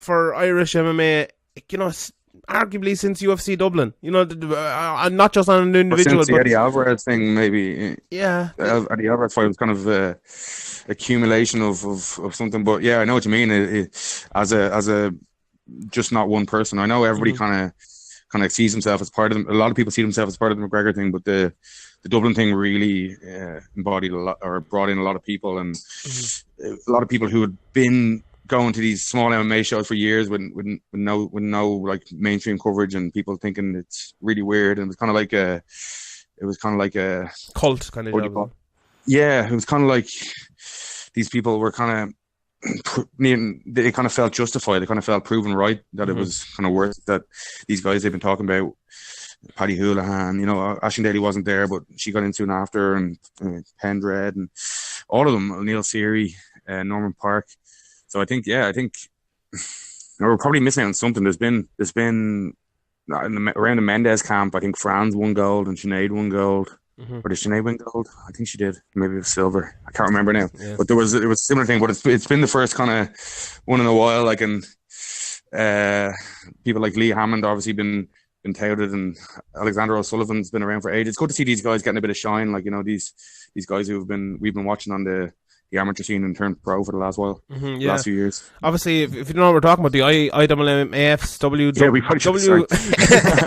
for Irish MMA, you know, arguably since UFC Dublin, you know, not just on an individual. Since the Eddie Alvarez thing, maybe. Yeah. Eddie Alvarez fight was kind of accumulation of something. But yeah, I know what you mean. As a just not one person. I know everybody kind of sees himself as part of them. A lot of people see themselves as part of the McGregor thing, but the Dublin thing really embodied a lot, or brought in a lot of people, and a lot of people who had been going to these small MMA shows for years with no like mainstream coverage, and people thinking it's really weird, and it was kind of like a cult kind of job. Yeah, it was kind of like these people were kind of they kind of felt justified. They kind of felt proven right that it was kind of worth that these guys they've been talking about. Paddy Houlihan, you know, Aisling Daly wasn't there, but she got in soon after, and Pendred, and all of them, Neil Seary, Norman Park. So I think we're probably missing out on something. There's been around the Mendez camp, I think Franz won gold and Sinead won gold. Or did Sinead win gold? I think she did. Maybe it was silver. I can't remember now. Yeah. But it was a similar thing. But it's been the first kind of one in a while. Like, and people like Lee Hammond obviously been touted, and Alexander O'Sullivan's been around for ages. It's good to see these guys getting a bit of shine. Like, you know, these guys we've been watching on the amateur scene and turned pro for the last while, last few years. Obviously, if you know what we're talking about, the IMMAF's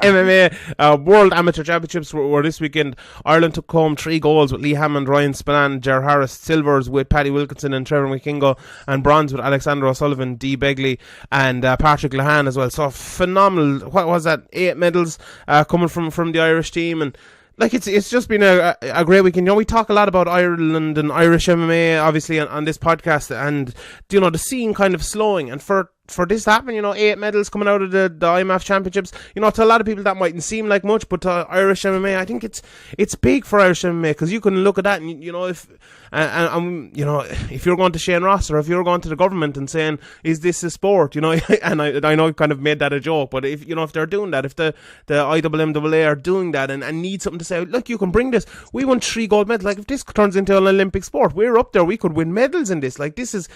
MMA World Amateur Championships were this weekend. Ireland took home 3 golds with Lee Hammond, Ryan Spillane, Ger Harris, silvers with Paddy Wilkinson and Trevor McKingo, and bronze with Alexander O'Sullivan, Dee Begley, and Patrick Lahan as well. So phenomenal. What was that? 8 medals coming from the Irish team, and like it's just been a great weekend. You know, we talk a lot about Ireland and Irish MMA obviously on this podcast, and you know, the scene kind of slowing, and for this to happen, you know, 8 medals coming out of the IMF championships, you know, to a lot of people that mightn't seem like much, but to Irish MMA, I think it's big for Irish MMA, because you can look at that and, you know, if you know, if you're going to Shane Ross, or if you're going to the government and saying, is this a sport, you know, and I know I kind of made that a joke, but if, you know, if they're doing that, if the IMMAA are doing that and need something to say, look, you can bring this, we won 3 gold medals, like if this turns into an Olympic sport, we're up there, we could win medals in this, like this is,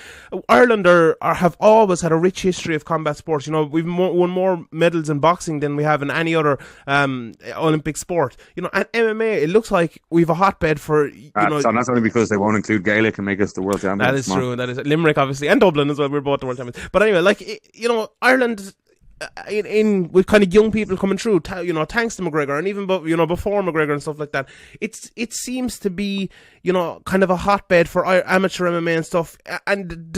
Ireland have always had a rich history of combat sports. You know, we've won more medals in boxing than we have in any other Olympic sport. You know, and MMA, it looks like we've a hotbed for, you know. So that's only because they won't include Gaelic and make us the world champions. That is true. That is Limerick, obviously, and Dublin as well. We're both the world champions. But anyway, like, you know, Ireland, with kind of young people coming through, you know, thanks to McGregor, and even you know, before McGregor and stuff like that, it seems to be, you know, kind of a hotbed for amateur MMA and stuff. And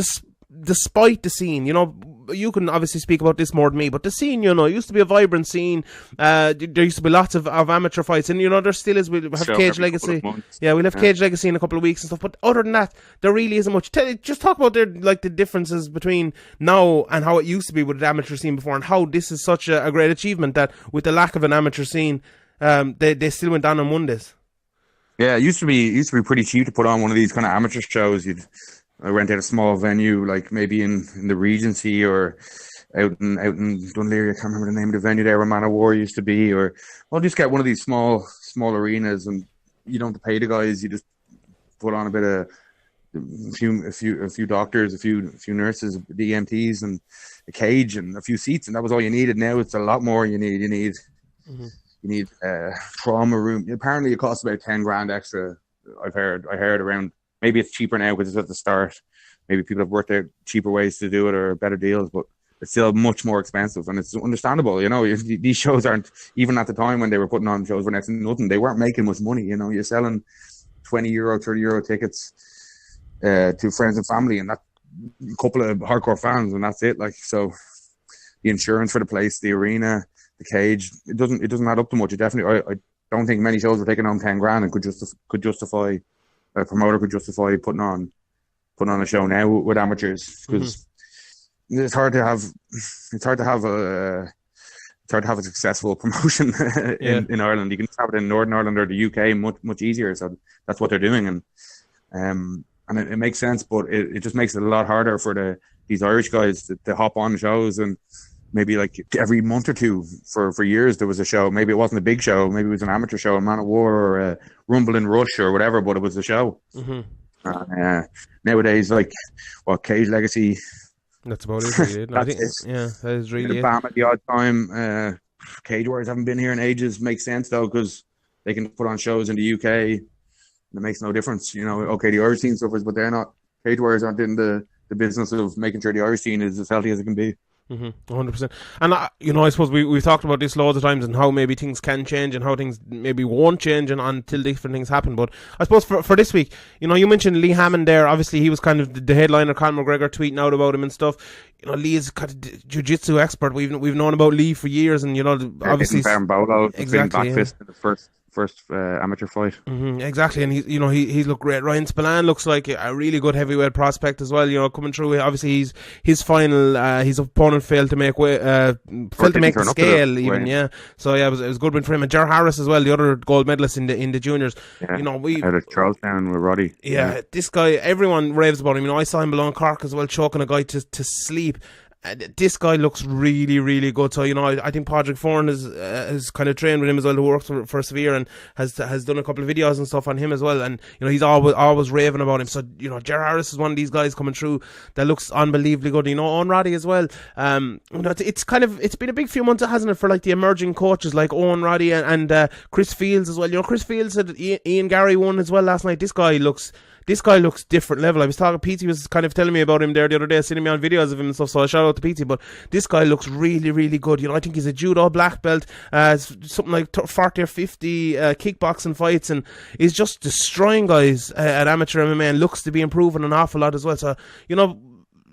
despite the scene, you know, you can obviously speak about this more than me, but the scene, you know, it used to be a vibrant scene. There used to be lots of amateur fights, and you know, there still is. We'll have Cage Legacy. Yeah, we'll have Cage Legacy in a couple of weeks and stuff. But other than that, there really isn't much. Just talk about the differences between now and how it used to be with the amateur scene before, and how this is such a great achievement that with the lack of an amateur scene, they still went down and won this. Yeah, it used to be pretty cheap to put on one of these kind of amateur shows. I rent out a small venue, like maybe in the Regency, or out in Dunleary. I can't remember the name of the venue there where Man of War used to be, or I'll just get one of these small arenas, and you don't have to pay the guys. You just put on a bit of a few doctors, a few nurses, the EMTs, and a cage and a few seats, and that was all you needed. Now it's a lot more. You need a trauma room. Apparently, it costs about 10 grand extra. I heard around. Maybe it's cheaper now because it's at the start. Maybe people have worked out cheaper ways to do it or better deals, but it's still much more expensive, and it's understandable. You know, these shows aren't, even at the time when they were putting on shows for next to nothing, they weren't making much money. You know, you're selling €20, €30 tickets to friends and family, and that a couple of hardcore fans, and that's it. Like, so the insurance for the place, the arena, the cage, it doesn't add up to much. It definitely, I don't think many shows were taking home 10 grand and could justify. A promoter could justify putting on a show now with amateurs, because it's hard to have a successful promotion in Ireland. You can just have it in Northern Ireland or the UK much easier. So that's what they're doing, and it makes sense, but it just makes it a lot harder for these Irish guys to hop on shows, and maybe like every month or two for years there was a show. Maybe it wasn't a big show, maybe it was an amateur show, a Man of War or a Rumble in Rush or whatever, but it was a show. Nowadays, like Cage Legacy, That's about it, really. I That's think, it. yeah, that is Bit really of it. BAM at the odd time. Cage Warriors haven't been here in ages. Makes sense though, because they can put on shows in the UK. It makes no difference, you know. Okay, the Irish scene suffers, but they're not. Cage Warriors aren't in the business of making sure the Irish scene is as healthy as it can be. 100%. And I suppose we've talked about this loads of times, and how maybe things can change and how things maybe won't change and until different things happen. But I suppose for this week, you mentioned Lee Hammond there. Obviously, he was kind of the headliner. Conor McGregor tweeting out about him and stuff. Lee is kind of jiu-jitsu expert. We've known about Lee for years, and obviously Bolo exactly. Back fist in the first amateur fight. Exactly, and he's looked great. Ryan Spillane looks like a really good heavyweight prospect as well. Coming through, obviously his final, his opponent failed to make the scale even. Yeah, so yeah, it was a good win for him. And Ger Harris as well, the other gold medalist in the juniors. Yeah, out of Charlestown with Roddy. Yeah, this guy, everyone raves about him. I saw him below Cork as well, choking a guy to sleep. This guy looks really, really good. So I think Padraig Foran has kind of trained with him as well, who works for Severe, and has done a couple of videos and stuff on him as well. And he's always raving about him. So Ger Harris is one of these guys coming through that looks unbelievably good. Owen Roddy as well. It's been a big few months, hasn't it, for like the emerging coaches like Owen Roddy and Chris Fields as well. Chris Fields had Ian Gary won as well last night. This guy looks different level. I was talking, Petey was kind of telling me about him there the other day, sending me on videos of him and stuff, so I shout out to Petey. But this guy looks really, really good. I think he's a judo black belt, something like 40 or 50 kickboxing fights, and he's just destroying guys at amateur MMA, and looks to be improving an awful lot as well. So,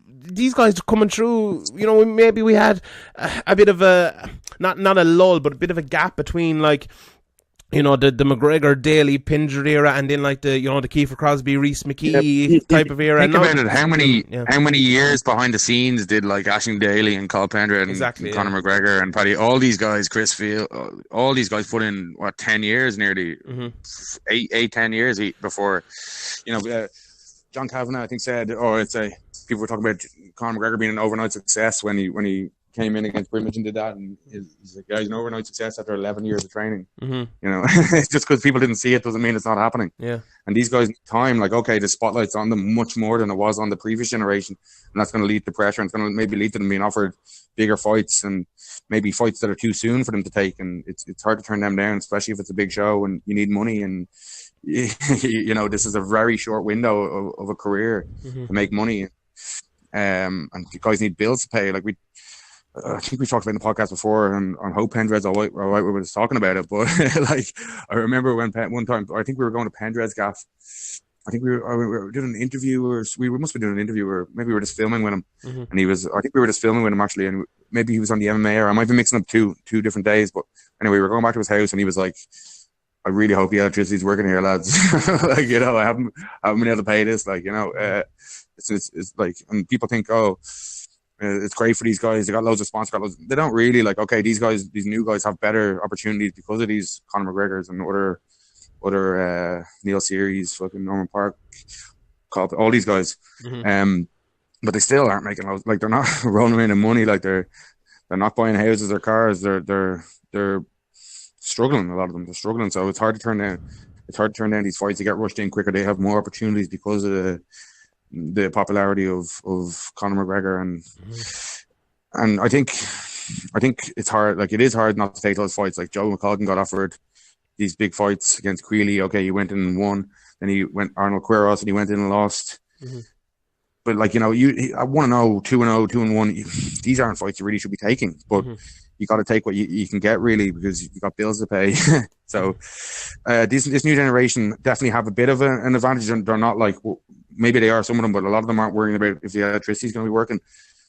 these guys coming through, maybe we had a bit of a, not a lull, but a bit of a gap between like, the McGregor Daly Pindred era, and then like the Kiefer Crosby Reese McKee type of era. Think about it. How many years behind the scenes did like Ashing Daly and Carl Pendred and Conor McGregor and Paddy, all these guys, Chris Field, all these guys put in 10 years nearly, 10 years before, John Kavanagh I think said, people were talking about Conor McGregor being an overnight success when he came in against Brimage and did that, and he's like, he's an overnight success after 11 years of training. It's just because people didn't see it doesn't mean it's not happening. Yeah. And these guys need time, like, okay, the spotlight's on them much more than it was on the previous generation, and that's going to lead to pressure, and it's going to maybe lead to them being offered bigger fights, and maybe fights that are too soon for them to take, and it's hard to turn them down, especially if it's a big show and you need money, and this is a very short window of a career to make money, and you guys need bills to pay. Like I think we talked about in the podcast before, and on Hope Pendred's all right, we were just talking about it. But like, I remember when one time, I think we were going to Pendred's gaff. I think we were doing an interview, or we must be doing an interview, or maybe we were just filming with him. And I think we were just filming with him actually, and maybe he was on the MMA, or I might be mixing up two different days. But anyway, we were going back to his house, and he was like, I really hope the electricity's working here, lads. Like, I haven't been able to pay this. Like, it's like, and people think, it's great for these guys. They got loads of sponsors. They don't really, like, okay, these new guys have better opportunities because of these Conor McGregors and other Neil Series, fucking Norman Park, all these guys. But they still aren't making loads. Like, they're not rolling in money. Like, they're not buying houses or cars. They're struggling. A lot of them, they're struggling. So it's hard to turn down. It's hard to turn down these fights. They get rushed in quicker. They have more opportunities because of the popularity of Conor McGregor, and I think it's hard. Like, it is hard not to take those fights. Like, Joe McColgan got offered these big fights against Queally. Okay, he went in and won. Then he went Arnold Quiros, and he went in and lost. But like, I 1-0, 2-0, 2-1. These aren't fights you really should be taking. But you got to take what you can get, really, because you got bills to pay. So this new generation definitely have a bit of an advantage, and they're not like, maybe they are, some of them, but a lot of them aren't worrying about if the electricity is going to be working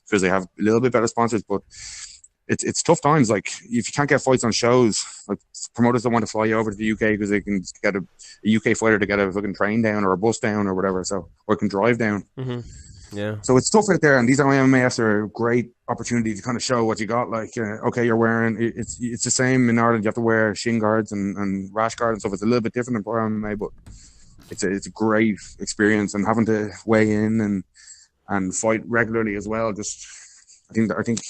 because they have a little bit better sponsors. But it's tough times. Like, if you can't get fights on shows, like, promoters don't want to fly you over to the UK because they can get a UK fighter to get a fucking train down or a bus down or whatever, or can drive down. Yeah. So it's tough out there, and these MMAs are a great opportunity to kind of show what you got. Like, okay, you're wearing, it's the same in Ireland. You have to wear shin guards and rash guard and stuff. It's a little bit different in pro MMA, but it's a great experience, and having to weigh in and fight regularly as well. Just I think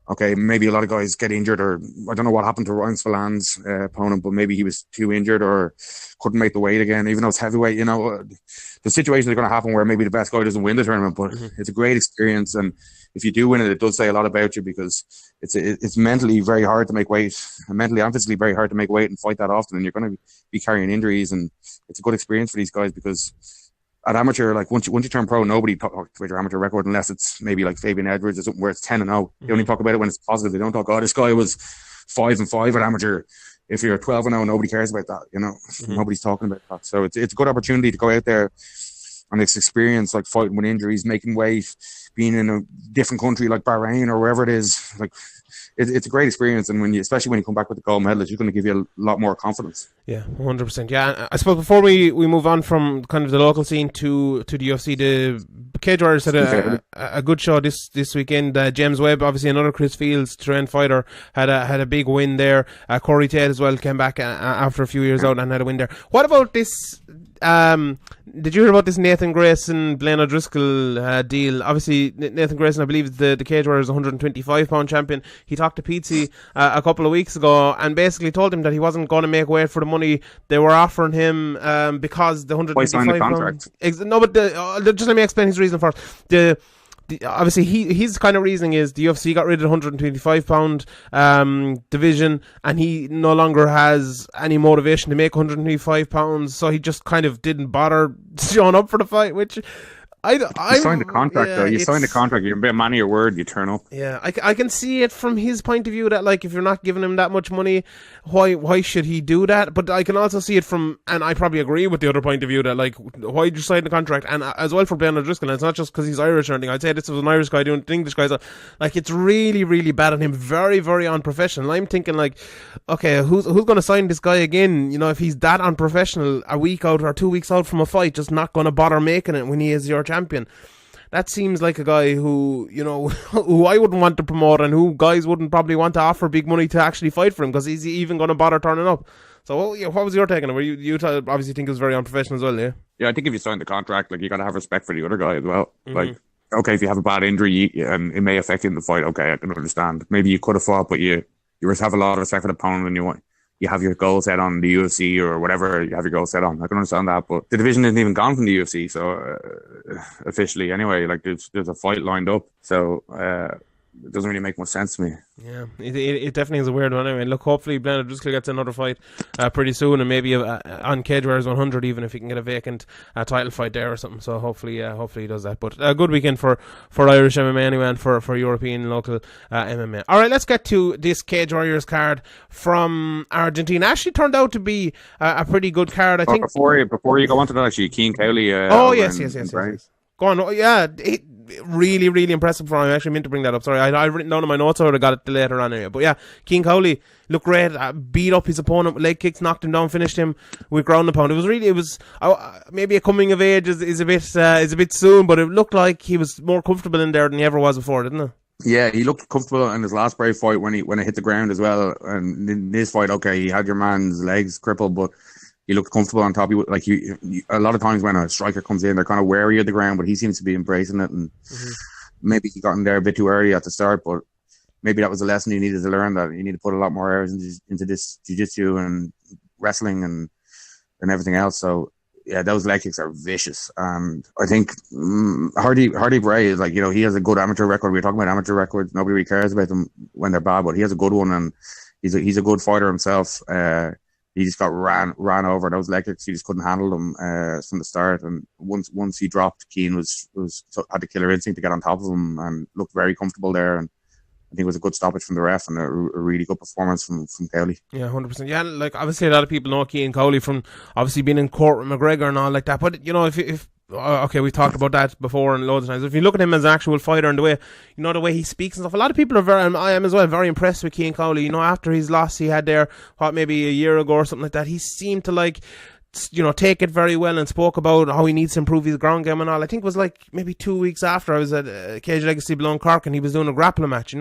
okay, maybe a lot of guys get injured, or I don't know what happened to Ryan Spallan's opponent, but maybe he was too injured or couldn't make the weight again, even though it's heavyweight. The situations are going to happen where maybe the best guy doesn't win the tournament, but it's a great experience. And if you do win it, it does say a lot about you, because it's mentally very hard to make weight, and mentally and physically very hard to make weight and fight that often, and you're going to be carrying injuries. And it's a good experience for these guys, because at amateur, like once you turn pro, nobody talks about your amateur record unless it's maybe like Fabian Edwards or something where it's 10-0. They only talk about it when it's positive. They don't talk, oh, this guy was 5-5 at amateur. If you're 12-0, nobody cares about that. Nobody's talking about that. So it's a good opportunity to go out there and experience like fighting with injuries, making weight, being in a different country like Bahrain or wherever it is. Like it's a great experience, and especially when you come back with the gold medal, it's going to give you a lot more confidence. Yeah, 100%. Yeah, I suppose before we move on from kind of the local scene to the UFC, the Cage Warriors had a good show this weekend. James Webb, obviously another Chris Fields trained fighter, had a big win there. Corey Tate as well came back after a few years out and had a win there. What about this? Did you hear about this Nathan Grayson, Blaine O'Driscoll deal? Obviously, Nathan Grayson, I believe, is the Cage Warriors 125-pound champion. He talked to Pizzi a couple of weeks ago and basically told him that he wasn't going to make weight for the money they were offering him because the 125 pound. No, but just let me explain his reason first. Obviously, his kind of reasoning is the UFC got rid of the 125-pound division, and he no longer has any motivation to make 125 pounds, so he just kind of didn't bother showing up for the fight, which you signed the contract, though. You signed the contract. You're a man of your word. You turn up. Yeah, I can see it from his point of view that, like, if you're not giving him that much money, why should he do that? But I can also see it from, and I probably agree with the other point of view, that, like, why did you sign the contract? And as well for Blaine O'Driscoll, and it's not just because he's Irish or anything. I'd say this was an Irish guy doing English guys. Like, it's really, really bad on him. Very, very unprofessional. I'm thinking, like, okay, who's going to sign this guy again? If he's that unprofessional, a week out or 2 weeks out from a fight, just not going to bother making it when he is your champion. That seems like a guy who, who I wouldn't want to promote, and who guys wouldn't probably want to offer big money to actually fight for him, because he's even going to bother turning up. So what was your take on it? You obviously think it was very unprofessional as well, yeah? Yeah, I think if you sign the contract, like, you got to have respect for the other guy as well. Like, okay, if you have a bad injury and it may affect you in the fight, okay, I can understand. Maybe you could have fought, but you have a lot of respect for the opponent, and you have your goal set on the UFC or whatever you have your goal set on. I can understand that, but the division isn't even gone from the UFC, so officially anyway, like, there's a fight lined up, so it doesn't really make much sense to me. Yeah, it definitely is a weird one anyway. Look, hopefully Blaine O'Driscoll gets another fight pretty soon, and maybe on Cage Warriors 100, even if he can get a vacant title fight there or something. So hopefully he does that. But a good weekend for Irish MMA anyway, and for European local MMA. Alright, let's get to this Cage Warriors card from Argentina. Actually turned out to be a pretty good card, I think. Before you go on to that, actually, Cian Cowley. Yes. Go on. Yeah, really, really impressive for him. I actually meant to bring that up. Sorry, I've written down in my notes, I would have got it later on anyway. But yeah, Cian Cowley looked great. Beat up his opponent with leg kicks, knocked him down, finished him with ground and pound. It was maybe a coming of age is a bit soon, but it looked like he was more comfortable in there than he ever was before, didn't it? Yeah, he looked comfortable in his last brave fight when he hit the ground as well. And in this fight, okay, he had your man's legs crippled, but he looked comfortable on top. A lot of times when a striker comes in, they're kind of wary of the ground, but he seems to be embracing it. And maybe he got in there a bit too early at the start, but maybe that was a lesson he needed to learn, that you need to put a lot more hours into this jiu-jitsu and wrestling and everything else. So yeah, those leg kicks are vicious. And I think Hardy Bray is, like, he has a good amateur record. We were talking about amateur records. Nobody really cares about them when they're bad, but he has a good one, and he's a good fighter himself. He just got ran over. Those leg kicks, he just couldn't handle them from the start. And once he dropped, Cian had the killer instinct to get on top of him and looked very comfortable there. And I think it was a good stoppage from the ref and a really good performance from Cowley. Yeah, 100%. Yeah, like, obviously a lot of people know Cian Cowley from obviously being in court with McGregor and all like that. But if okay, we've talked about that before and loads of times. If you look at him as an actual fighter and the way he speaks and stuff, a lot of people are I am as well, very impressed with Cian Cowley. After his loss he had there, maybe a year ago or something like that, he seemed to, like, take it very well and spoke about how he needs to improve his ground game and all. I think it was like maybe 2 weeks after I was at Cage Legacy below Cork, and he was doing a grappling match.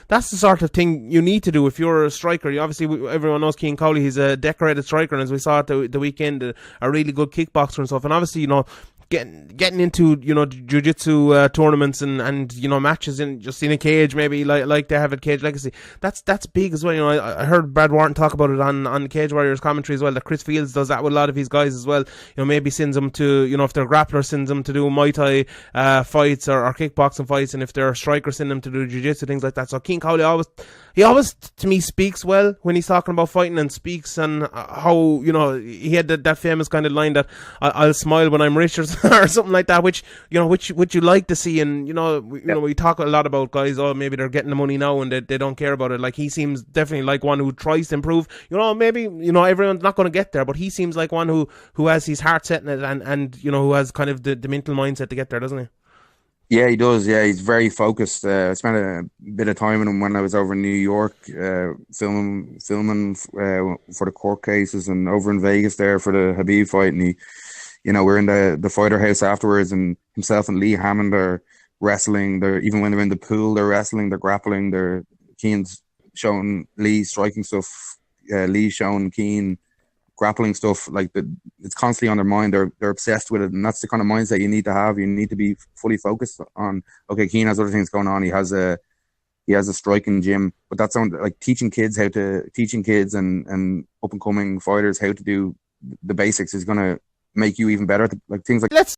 That's the sort of thing you need to do if you're a striker. Everyone knows Cian Cowley. He's a decorated striker, and as we saw at the weekend, a really good kickboxer and stuff. And obviously, getting into, you know, jiu-jitsu tournaments and you know, matches in a cage, maybe like they have at Cage Legacy. That's big as well. You know, I heard Brad Wharton talk about it on Cage Warriors commentary as well, that Chris Fields does that with a lot of his guys as well. You know, maybe sends them to, you know, if they're grappler, sends them to do Muay Thai fights or kickboxing fights, and if they're a striker, send them to do jiu-jitsu, things like that. So Keane Cowley always to me speaks well when he's talking about fighting, and speaks on how, you know, he had that famous kind of line that I'll smile when I'm rich, or something like that, which, you know, which you like to see. And you know, we talk a lot about guys, oh, maybe they're getting the money now and they don't care about it. Like, he seems definitely like one who tries to improve. You know, maybe, you know, everyone's not going to get there, but he seems like one who has his heart set in it, and you know, who has kind of the mental mindset to get there, doesn't he? Yeah, he does. Yeah, he's very focused. I spent a bit of time with him when I was over in New York, filming for the court cases, and over in Vegas there for the Khabib fight. And he, you know, we're in the fighter house afterwards, and himself and Lee Hammond are wrestling. They're, even when they're in the pool, they're wrestling, they're grappling. Keane's showing Lee striking stuff, Lee showing Keane grappling stuff. Like, it's constantly on their mind. They're obsessed with it, and that's the kind of mindset you need to have. You need to be fully focused on, okay, Keane has other things going on. He has a striking gym, but that's on, like, teaching kids and up and coming fighters how to do the basics is going to make you even better. Like, things like, let's